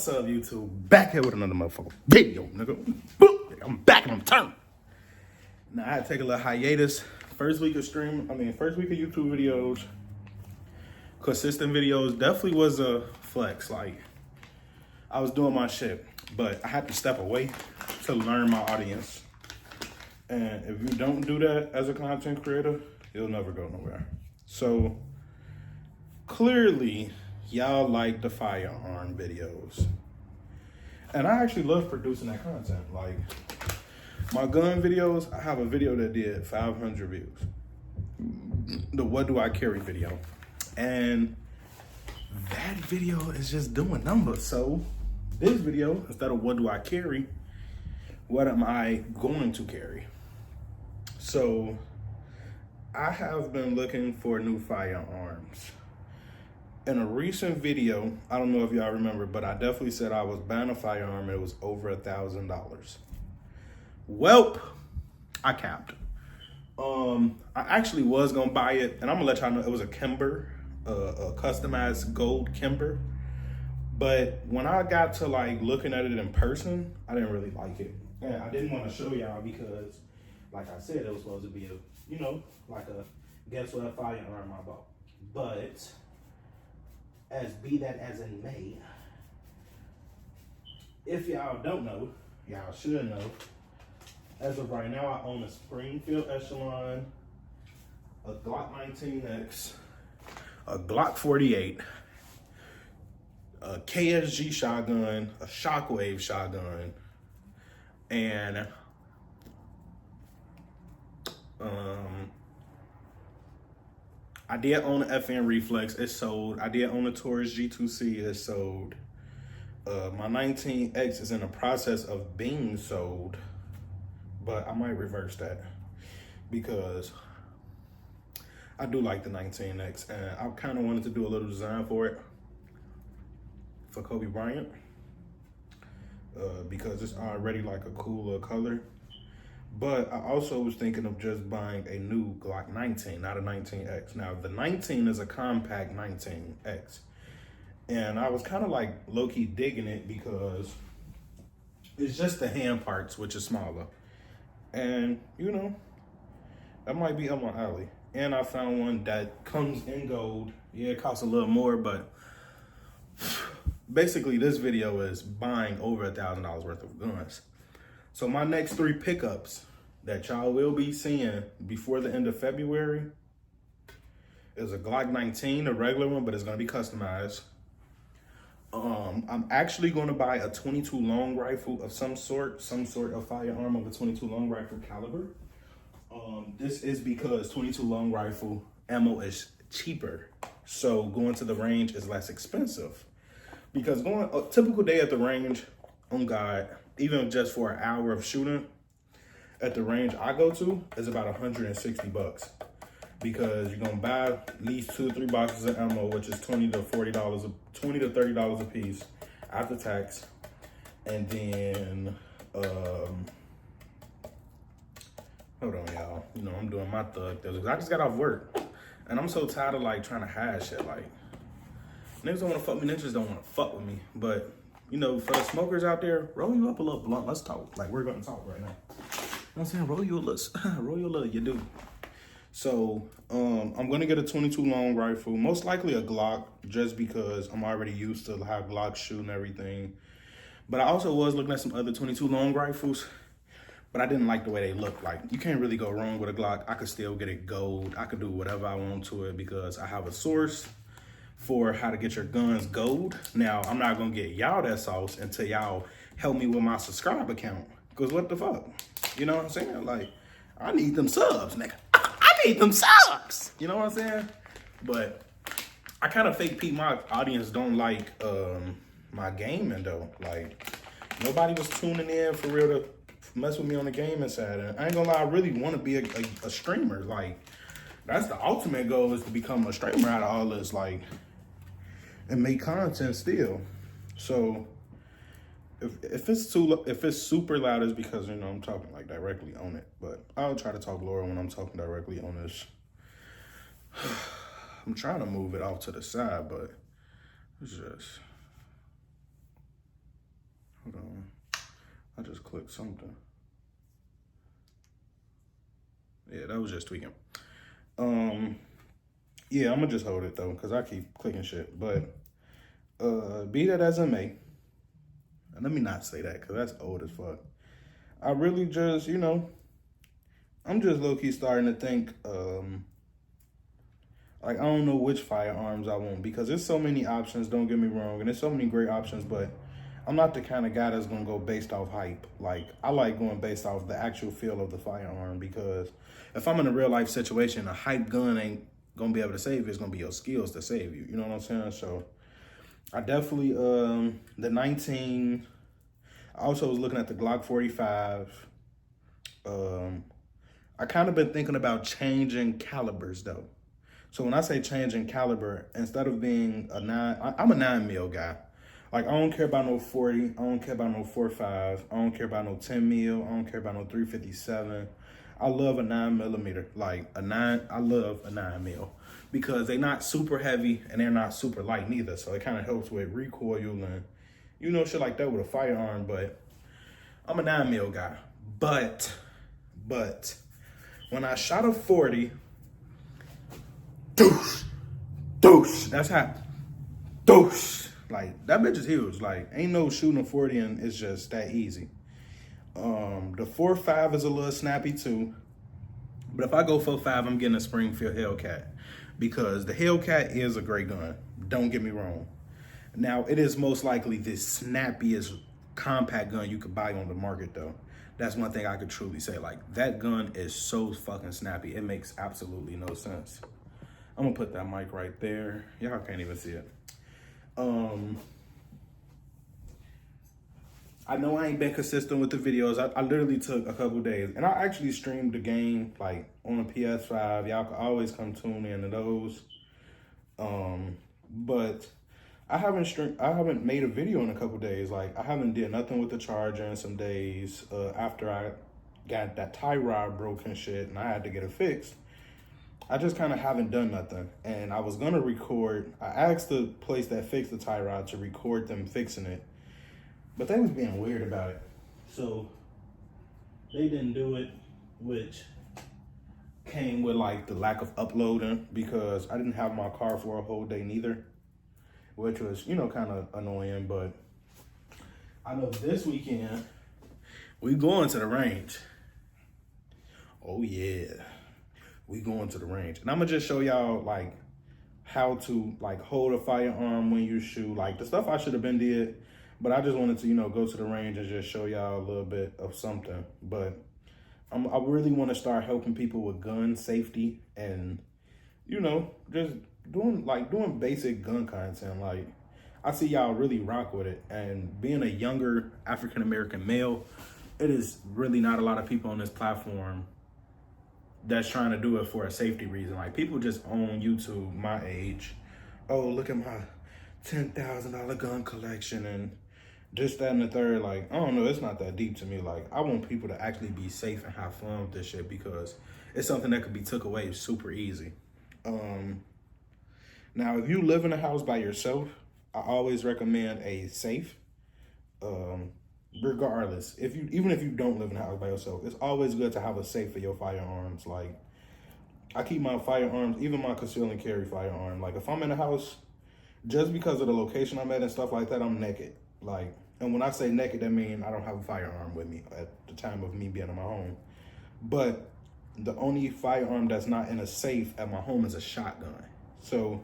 What's up, YouTube? Back here with another motherfucker video, nigga. I'm back and I'm turned. Now, I had to take a little hiatus. First week of YouTube videos, consistent videos, definitely was a flex. Like, I was doing my shit, but I had to step away to learn my audience. And if you don't do that as a content creator, you'll never go nowhere. So, clearly, y'all like the firearm videos. And I actually love producing that content. Like, my gun videos, I have a video that did 500 views. The What Do I Carry video. And that video is just doing numbers. So, this video, instead of what do I carry, what am I going to carry? So, I have been looking for new firearms. In a recent video, I don't know if y'all remember, but I definitely said I was buying a firearm and it was over $1,000. Welp, I capped. I actually was gonna buy it, and I'm gonna let y'all know it was a Kimber, a customized gold Kimber. But when I got to like looking at it in person, I didn't really like it. And I didn't want to show y'all because, like I said, it was supposed to be like a guess what firearm I bought. But be that as in may, if y'all don't know, y'all should know, as of right now, I own a Springfield Echelon, a Glock 19X, a Glock 48, a KSG shotgun, a Shockwave shotgun, and I did own an FN Reflex, it sold. I did own a Taurus G2C, it sold. My 19X is in the process of being sold, but I might reverse that because I do like the 19X, and I kind of wanted to do a little design for it for Kobe Bryant because it's already like a cooler color. But I also was thinking of just buying a new Glock 19, not a 19X. Now, the 19 is a compact 19X. And I was kind of like low-key digging it because it's just the hand parts, which is smaller. And, that might be up my alley. And I found one that comes in gold. Yeah, it costs a little more, but basically this video is buying over $1,000 worth of guns. So my next 3 pickups that y'all will be seeing before the end of February is a Glock 19, a regular one, but it's gonna be customized. I'm actually gonna buy a 22 long rifle of some sort of firearm of a 22 long rifle caliber. This is because 22 long rifle ammo is cheaper. So going to the range is less expensive. Because going a typical day at the range, on God, even just for an hour of shooting at the range I go to is about $160 because you're gonna buy at least 2 or 3 boxes of ammo, which is $20 to $30 a piece after tax. And then hold on, y'all. I'm doing my thug things. I just got off work and I'm so tired of like trying to hide shit. Like, niggas don't wanna fuck me, niggas don't wanna fuck with me. But for the smokers out there, roll you up a little blunt. Let's talk. Like, we're going to talk right now. You know what I'm saying? Roll you a little, you do. So, I'm going to get a 22 long rifle, most likely a Glock, just because I'm already used to how Glocks shoot and everything. But I also was looking at some other 22 long rifles, but I didn't like the way they look. Like, you can't really go wrong with a Glock. I could still get it gold. I could do whatever I want to it because I have a source for how to get your guns gold. Now, I'm not gonna get y'all that sauce until y'all help me with my subscribe account. Cause what the fuck? You know what I'm saying? Like, I need them subs, nigga. I need them subs. You know what I'm saying? But I kind of fake peep my audience don't like my gaming though. Like, nobody was tuning in for real to mess with me on the gaming side. And I ain't gonna lie, I really want to be a streamer. Like, that's the ultimate goal, is to become a streamer out of all this, like, and make content still. So if it's super loud, it's because I'm talking like directly on it. But I'll try to talk lower when I'm talking directly on this. I'm trying to move it off to the side, but it's just Hold on. I just clicked something. Yeah, that was just tweaking. Yeah, I'm gonna just hold it though, because I keep clicking shit. But be that as it may, and let me not say that because that's old as fuck. I really just, I'm just low-key starting to think, like, I don't know which firearms I want because there's so many options, don't get me wrong, and there's so many great options, but I'm not the kind of guy that's gonna go based off hype. Like, I like going based off the actual feel of the firearm because if I'm in a real life situation, a hype gun ain't gonna be able to save you. It's gonna be your skills to save you. You know what I'm saying? So I definitely, the 19, I also was looking at the Glock 45. I kind of been thinking about changing calibers though. So when I say changing caliber, instead of being a 9, I'm a 9mm guy. Like, I don't care about no 40. I don't care about no 45. I don't care about no 10mm. I don't care about no 357. I love a 9mm. Like, I love a 9mm because they're not super heavy and they're not super light neither. So it kind of helps with recoil and, shit like that with a firearm. But I'm a 9mm guy. But when I shot a 40, doosh, that's how, doosh. Like, that bitch is huge. Like, ain't no shooting a 40 and it's just that easy. The 4.5 is a little snappy too. But if I go 4.5, I'm getting a Springfield Hellcat because the Hellcat is a great gun. Don't get me wrong. Now, it is most likely the snappiest compact gun you could buy on the market though. That's one thing I could truly say. Like, that gun is so fucking snappy. It makes absolutely no sense. I'm gonna put that mic right there. Y'all can't even see it. I know I ain't been consistent with the videos. I literally took a couple days, and I actually streamed the game like on a PS5. Y'all can always come tune in to those. But I haven't made a video in a couple days. Like, I haven't did nothing with the charger in some days. After I got that tie rod broken shit, and I had to get it fixed. I just kind of haven't done nothing. And I was gonna record. I asked the place that fixed the tie rod to record them fixing it, but they was being weird about it. So they didn't do it, which came with like the lack of uploading because I didn't have my car for a whole day neither, which was, kind of annoying. But I know this weekend we going to the range. Oh yeah. We going to the range. And I'm gonna just show y'all like how to like hold a firearm when you shoot, like the stuff I should have been did, but I just wanted to, go to the range and just show y'all a little bit of something. But I really want to start helping people with gun safety and, just doing basic gun content. Like, I see y'all really rock with it. And being a younger African-American male, it is really not a lot of people on this platform that's trying to do it for a safety reason. Like, people just on YouTube my age, oh, look at my $10,000 gun collection and this, that, and the third. Like, I don't know, it's not that deep to me. Like, I want people to actually be safe and have fun with this shit because it's something that could be took away super easy. Now, if you live in a house by yourself, I always recommend a safe. Regardless, even if you don't live in a house by yourself, it's always good to have a safe for your firearms. Like, I keep my firearms, even my conceal and carry firearm. Like, if I'm in a house, just because of the location I'm at and stuff like that, I'm naked. Like, and when I say naked, that means I don't have a firearm with me at the time of me being in my home. But the only firearm that's not in a safe at my home is a shotgun. So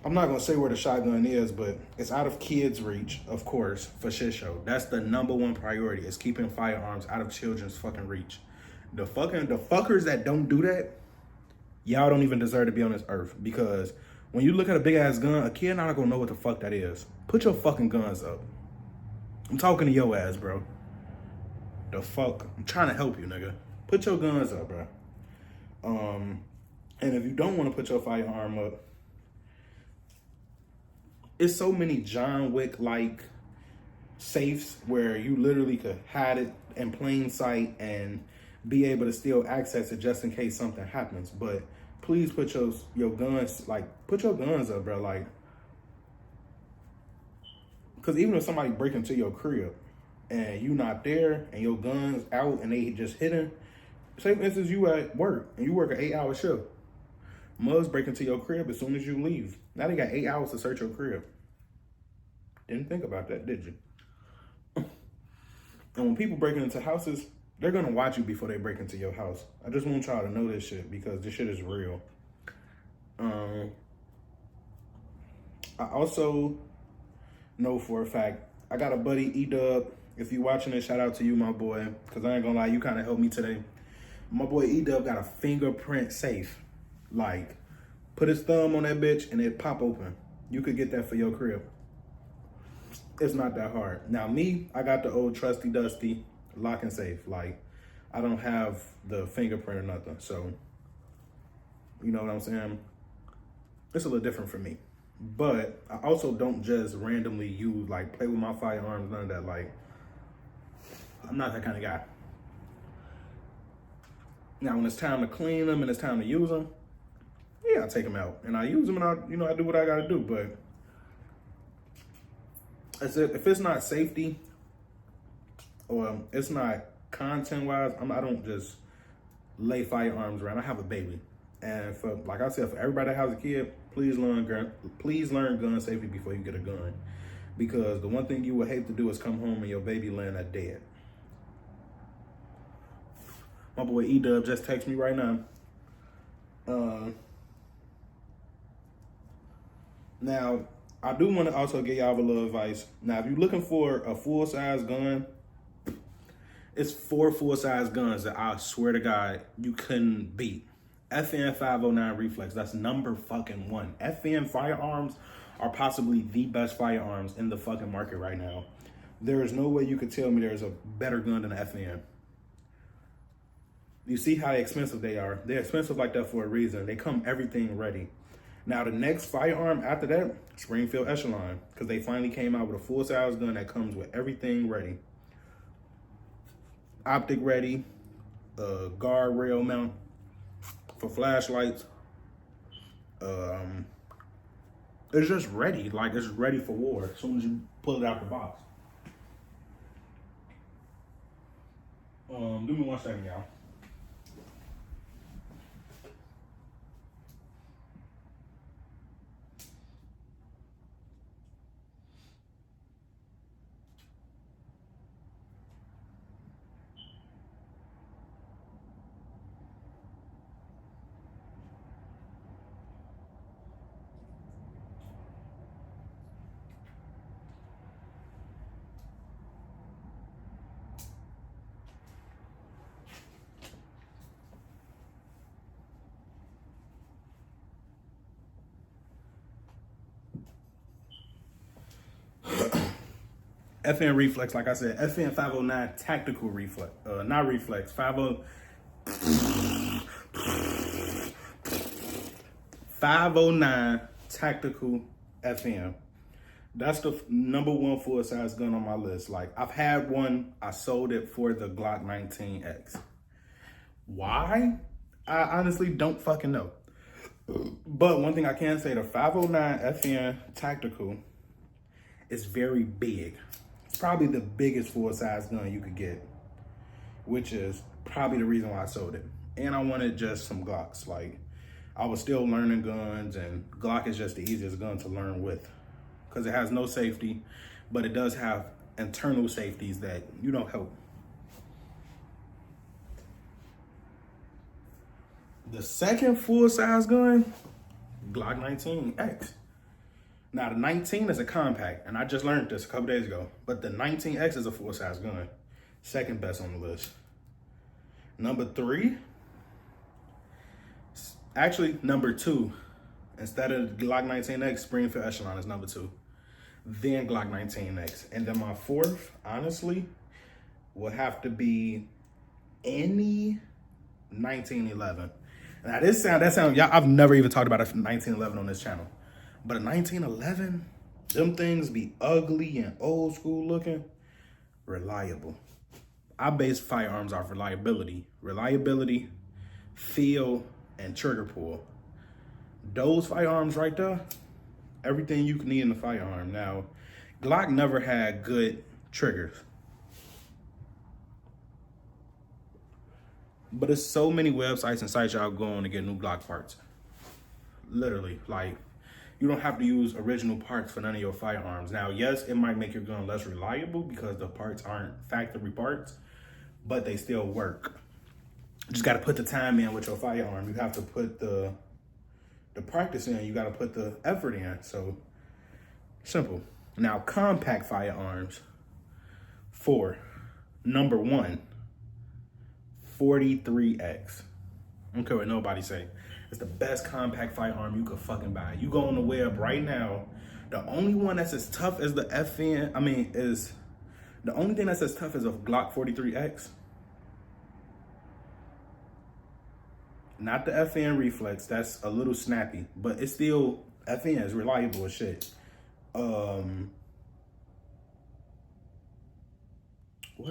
I'm not gonna say where the shotgun is, but it's out of kids' reach, of course, for shit show. That's the #1 priority, is keeping firearms out of children's fucking reach. The fuckers that don't do that, y'all don't even deserve to be on this earth. Because when you look at a big ass gun, a kid not gonna know what the fuck that is. Put your fucking guns up. I'm talking to your ass, bro. The fuck? I'm trying to help you, nigga. Put your guns up, bro. And if you don't want to put your firearm up, it's so many John Wick-like safes where you literally could hide it in plain sight and be able to still access it just in case something happens. But please put your guns, put your guns up, bro. Like, Because even if somebody break into your crib and you not there and your gun's out and they just hidden, say for instance you at work and you work an 8-hour shift. Mugs break into your crib as soon as you leave. Now they got 8 hours to search your crib. Didn't think about that, did you? And when people breaking into houses, they're gonna watch you before they break into your house. I just want y'all to know this shit because this shit is real. I also know for a fact, I got a buddy, E-Dub. If you watching this, shout out to you, my boy. Because I ain't gonna lie, you kind of helped me today. My boy E-Dub got a fingerprint safe. Like, put his thumb on that bitch and it pop open. You could get that for your crib. It's not that hard. Now me, I got the old trusty dusty lock and safe. Like, I don't have the fingerprint or nothing. So, you know what I'm saying? It's a little different for me. But I also don't just randomly use, like, play with my firearms, none of that. Like, I'm not that kind of guy. Now, when it's time to clean them and it's time to use them, yeah, I take them out. And I use them and I do what I got to do. But if it's not safety or it's not content-wise, I don't just lay firearms around. I have a baby. And for, like I said, for everybody that has a kid, please learn gun safety before you get a gun. Because the one thing you would hate to do is come home and your baby laying there dead. My boy E-Dub just texted me right now. Now, I do want to also give y'all a little advice. Now, if you're looking for a full-size gun, it's 4 full-size guns that I swear to God you couldn't beat. FN 509 Reflex, that's number fucking 1. FN firearms are possibly the best firearms in the fucking market right now. There is no way you could tell me there's a better gun than an FN. You see how expensive they are. They're expensive like that for a reason. They come everything ready. Now the next firearm after that, Springfield Echelon, because they finally came out with a full-size gun that comes with everything ready. Optic ready, guardrail mount for flashlights. It's just ready, like it's ready for war as soon as you pull it out the box. Give me 1 second, y'all. FN Reflex, like I said, FN 509 Tactical Reflex, not Reflex, 509 Tactical FN. That's the number 1 full-size gun on my list. Like, I've had one, I sold it for the Glock 19X. Why? I honestly don't fucking know. But one thing I can say, the 509 FN Tactical is very big. It's probably the biggest full-size gun you could get, which is probably the reason why I sold it. And I wanted just some Glocks. Like, I was still learning guns, and Glock is just the easiest gun to learn with because it has no safety, but it does have internal safeties that, help. The second full-size gun, Glock 19X. Now, the 19 is a compact, and I just learned this a couple days ago, but the 19X is a full-size gun. Second best on the list. Number 3, actually number 2. Instead of Glock 19X, Springfield Echelon is number 2. Then Glock 19X. And then my 4th, honestly, would have to be any 1911. Now, that sound, y'all, I've never even talked about a 1911 on this channel. But a 1911, them things be ugly and old school looking, reliable. I base firearms off reliability. Reliability, feel, and trigger pull. Those firearms right there, everything you can need in a firearm. Now, Glock never had good triggers. But there's so many websites and sites y'all go on to get new Glock parts. Literally, like, you don't have to use original parts for none of your firearms. Now, yes, it might make your gun less reliable because the parts aren't factory parts, but they still work. You just got to put the time in with your firearm. You have to put the practice in. You got to put the effort in. So, simple. Now, compact firearms for number one, 43X. I don't care what nobody say. It's the best compact firearm you could fucking buy. You go on the web right now. The only one that's as tough as the the only thing that's as tough as a Glock 43X. Not the FN Reflex. That's a little snappy, but it's still, FN is reliable as shit. What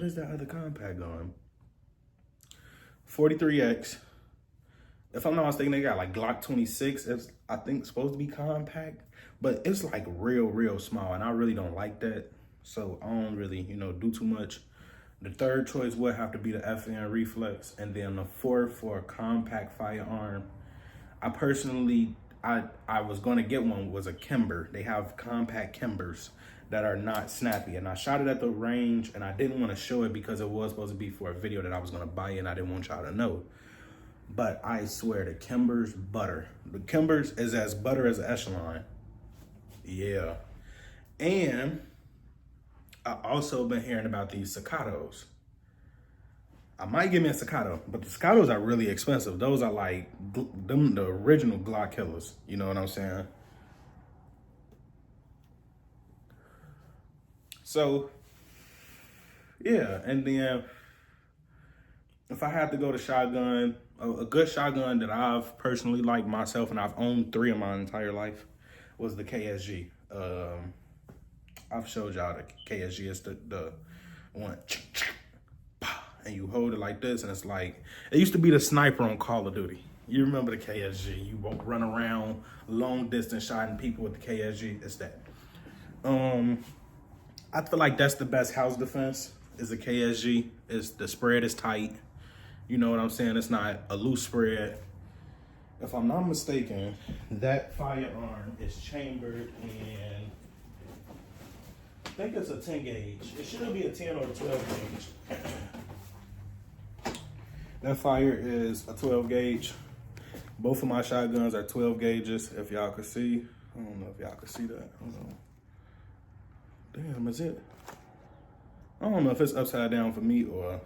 is that other compact on? 43X. If I'm not mistaken, they got like Glock 26. It's, I think, supposed to be compact, but it's like real small, and I really don't like that. So I don't really, do too much. The third choice would have to be the FN Reflex, and then the fourth for a compact firearm. I personally, I was gonna get one, was a Kimber. They have compact Kimbers that are not snappy, and I shot it at the range, and I didn't want to show it because it was supposed to be for a video that I was gonna buy, and I didn't want y'all to know. But I swear, the Kimber's butter. The Kimber's is as butter as an Echelon. Yeah. And I also been hearing about these Staccatos. I might give me a Staccato, but the Staccatos are really expensive. Those are like the original Glock killers. You know what I'm saying? So, yeah. And then if I had to go to shotgun, a good shotgun that I've personally liked myself, and I've owned 3 in my entire life, was the KSG. I've showed y'all the KSG. It's the one, and you hold it like this, and it's like, it used to be the sniper on Call of Duty. You remember the KSG. You run around long distance shotting people with the KSG. It's that. I feel like that's the best house defense, is the KSG. The spread is tight. You know what I'm saying? It's not a loose spread. If I'm not mistaken, that firearm is chambered in, I think it's a 10 gauge. It shouldn't be a 10 or a 12 gauge. That fire is a 12 gauge. Both of my shotguns are 12 gauges, if y'all could see. I don't know if y'all could see that. Hold on. Damn, is it? I don't know if it's upside down for me or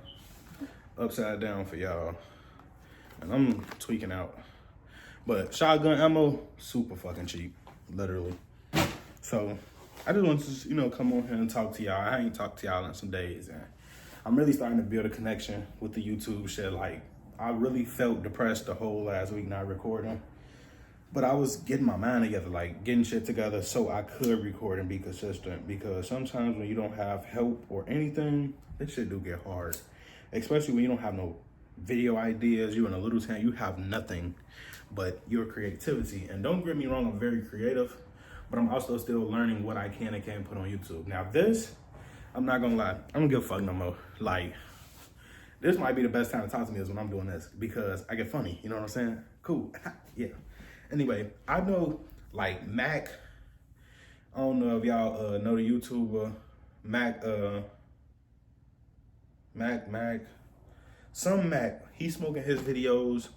upside down for y'all. And I'm tweaking out. But shotgun ammo, super fucking cheap, literally. So I just want to, come on here and talk to y'all. I ain't talked to y'all in some days, and I'm really starting to build a connection with the YouTube shit. Like, I really felt depressed the whole last week not recording. But I was getting my mind together, like getting shit together so I could record and be consistent. Because sometimes when you don't have help or anything, this shit do get hard. Especially when you don't have no video ideas, you in a little town, you have nothing but your creativity. And don't get me wrong, I'm very creative, but I'm also still learning what I can and can't put on YouTube. Now this, I'm not gonna lie, I don't give a fuck no more. Like, this might be the best time to talk to me is when I'm doing this, because I get funny, you know what I'm saying? Cool, yeah. Anyway, I know, like, Mac, I don't know if y'all know the YouTuber, Mac, he's smoking his videos,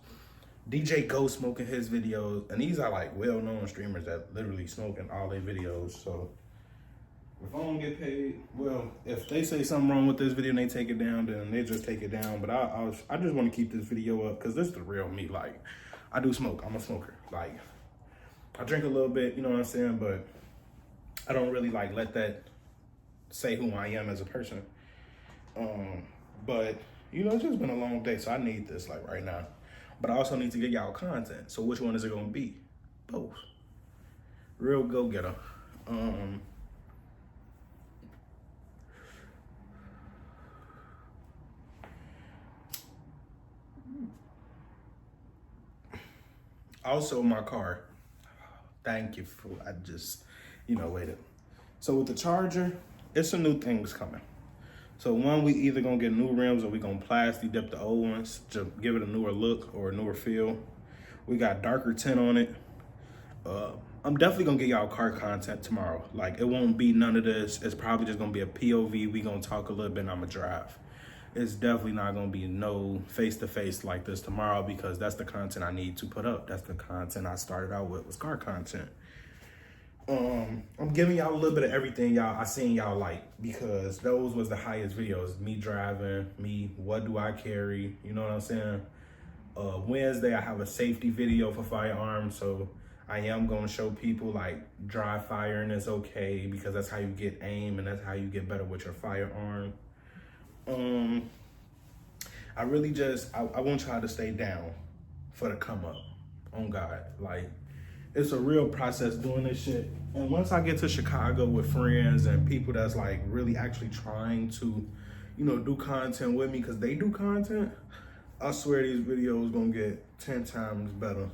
DJ Go smoking his videos, and these are like well-known streamers that literally smoking all their videos. So if I don't get paid, well, if they say something wrong with this video and they take it down, then they just take it down. But I just want to keep this video up because this is the real me. Like, I do smoke. I'm a smoker. Like, I drink a little bit, you know what I'm saying? But I don't really like let that say who I am as a person. But it's just been a long day, so I need this like right now. But I also need to get y'all content. So which one is it gonna be? Both. Real go-getter. Also my car. Thank you for, I just, waited. So with the Charger, it's some new things coming. So one, we either gonna get new rims or we gonna plastic dip the old ones to give it a newer look or a newer feel. We got darker tint on it. I'm definitely gonna get y'all car content tomorrow. Like, it won't be none of this. It's probably just gonna be a POV. We gonna talk a little bit and I'm gonna drive. It's definitely not gonna be no face-to-face like this tomorrow because that's the content I need to put up. That's the content I started out with, was car content. I'm giving y'all a little bit of everything I seen y'all like, because those was the highest videos. Me driving, me, what do I carry? You know what I'm saying? Wednesday, I have a safety video for firearms. So I am going to show people like dry firing is okay, because that's how you get aim and that's how you get better with your firearm. I really just, I want y'all to stay down for the come up, on God. Like, it's a real process doing this shit. And once I get to Chicago with friends and people that's like really actually trying to, you know, do content with me, because they do content, I swear these videos gonna get 10 times better.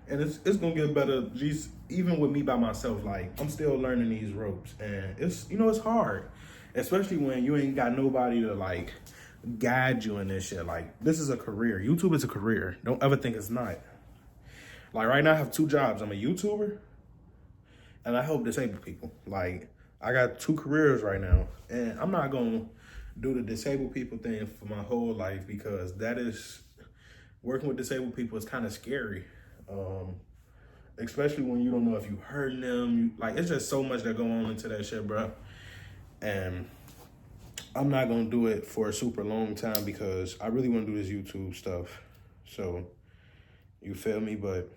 And it's gonna get better just even with me by myself. Like, I'm still learning these ropes, and it's, you know, it's hard, especially when you ain't got nobody to like guide you in this shit. Like, this is a career. YouTube is a career. Don't ever think it's not. Like, right now I have 2 jobs. I'm a YouTuber and I help disabled people. Like, I got 2 careers right now, and I'm not gonna do the disabled people thing for my whole life, because that is, working with disabled people is kind of scary. Especially when you don't know if you hurting them. Like, it's just so much that go on into that shit, bro. And I'm not gonna do it for a super long time because I really want to do this YouTube stuff. So, you feel me? But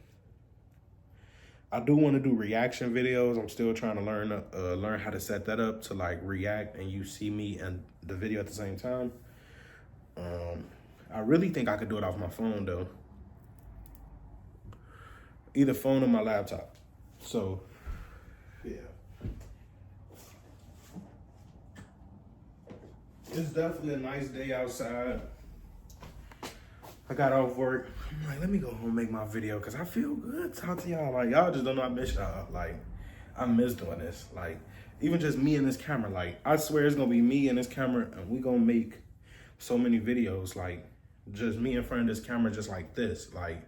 I do want to do reaction videos. I'm still trying to learn how to set that up to like react and you see me and the video at the same time. I really think I could do it off my phone though. Either phone or my laptop. So, yeah. It's definitely a nice day outside. I got off work. I'm like, let me go home and make my video because I feel good. Talk to y'all. Like, y'all just don't know I miss y'all. Like, I miss doing this. Like, even just me and this camera. Like, I swear it's going to be me and this camera, and we going to make so many videos. Like, just me in front of this camera just like this. Like,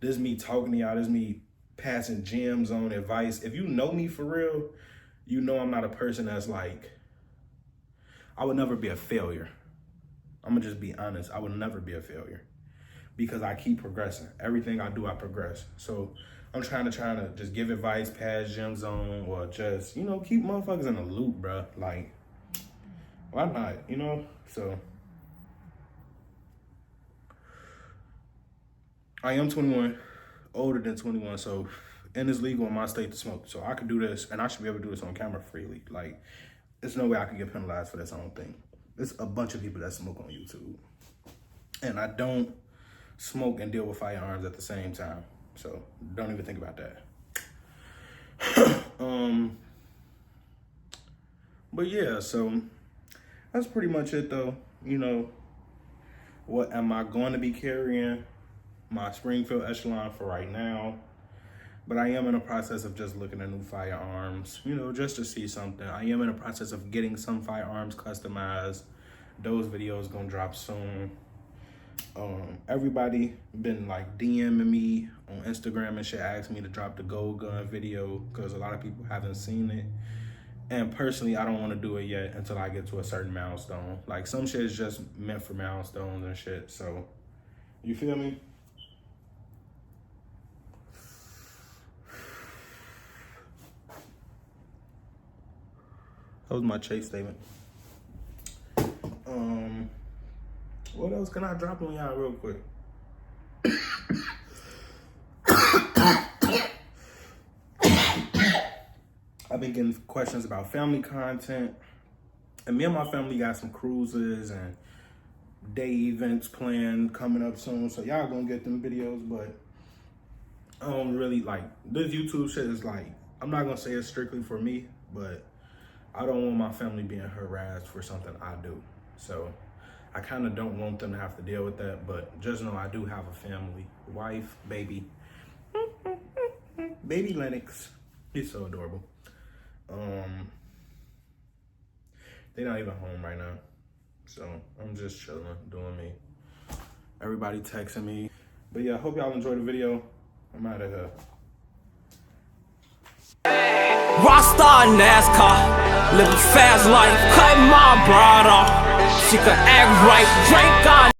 this is me talking to y'all. This is me passing gems on advice. If you know me for real, you know I'm not a person that's like, I would never be a failure. I'm going to just be honest. I would never be a failure because I keep progressing. Everything I do, I progress. So I'm trying to just give advice, pass gems on, or just, you know, keep motherfuckers in the loop, bro. Like, why not, you know? So I am 21, older than 21, so, and it's legal in my state to smoke. So I could do this, and I should be able to do this on camera freely. Like, there's no way I could get penalized for this, I don't think. There's a bunch of people that smoke on YouTube. And I don't smoke and deal with firearms at the same time. So don't even think about that. But yeah, so that's pretty much it though. You know, what am I going to be carrying? My Springfield Echelon for right now. But I am in the process of just looking at new firearms, you know, just to see something. I am in the process of getting some firearms customized. Those videos gonna drop soon. Everybody been like DMing me on Instagram and shit, asking me to drop the gold gun video because a lot of people haven't seen it. And personally, I don't want to do it yet until I get to a certain milestone. Like, some shit is just meant for milestones and shit. So, you feel me? That was my chase statement. What else can I drop on y'all real quick? I've been getting questions about family content. And me and my family got some cruises and day events planned coming up soon. So y'all gonna get them videos, but I don't really like, this YouTube shit is like, I'm not gonna say it's strictly for me, but I don't want my family being harassed for something I do. So I kind of don't want them to have to deal with that, but just know I do have a family, wife, baby. Baby Lennox. He's so adorable. They not even home right now. So I'm just chilling, doing me. Everybody texting me. But yeah, I hope y'all enjoyed the video. I'm out of here. Rockstar NASCAR, live a fast life, cut my broad off. She could act right, drink on